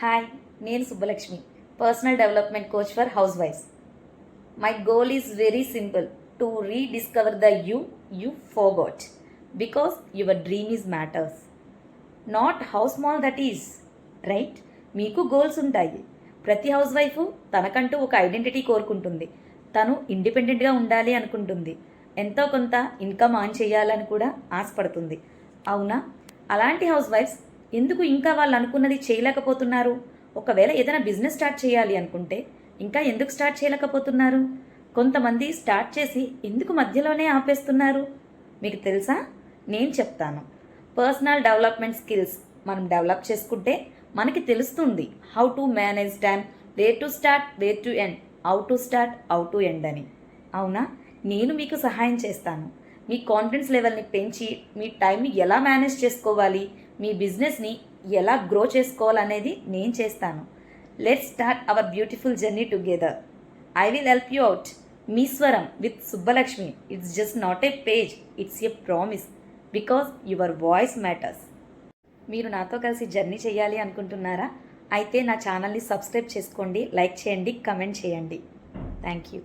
Hi, నేను Subbalakshmi, personal development coach for హౌస్ వైఫ్స్. My goal is very simple, to rediscover the you forgot, because your dream is matters, not how small that is. Right? మీకు goals ఉంటాయి. ప్రతి house wife తనకంటూ ఒక identity కోరుకుంటుంది. తను ఇండిపెండెంట్గా ఉండాలి అనుకుంటుంది. ఎంతో కొంత ఇన్కమ్ ఆన్ చేయాలని కూడా ఆశపడుతుంది. అవునా? అలాంటి హౌస్ వైఫ్స్ ఎందుకు ఇంకా వాళ్ళు అనుకున్నది చేయలేకపోతున్నారు? ఒకవేళ ఏదైనా బిజినెస్ స్టార్ట్ చేయాలి అనుకుంటే ఇంకా ఎందుకు స్టార్ట్ చేయలేకపోతున్నారు? కొంతమంది స్టార్ట్ చేసి ఎందుకు మధ్యలోనే ఆపేస్తున్నారు? మీకు తెలుసా? నేను చెప్తాను. పర్సనల్ డెవలప్మెంట్ స్కిల్స్ మనం డెవలప్ చేసుకుంటే మనకి తెలుస్తుంది how to manage time, where to start, where to end, how to start, how to end అని. అవునా? నేను మీకు సహాయం చేస్తాను. మీ కాన్ఫిడెన్స్ లెవెల్ని పెంచి మీ టైంని ఎలా మేనేజ్ చేసుకోవాలి, మీ బిజినెస్ని ఎలా గ్రో చేసుకోవాలనేది నేను చేస్తాను. Let's start our beautiful journey together. I will help you out. మీ స్వరం with Subbalakshmi. It's just not a page, it's a promise, because your voice matters. మీరు నాతో కలిసి జర్నీ చేయాలి అనుకుంటున్నారా? అయితే నా ఛానల్ని సబ్స్క్రైబ్ చేసుకోండి, లైక్ చేయండి, కమెంట్ చేయండి. Thank you.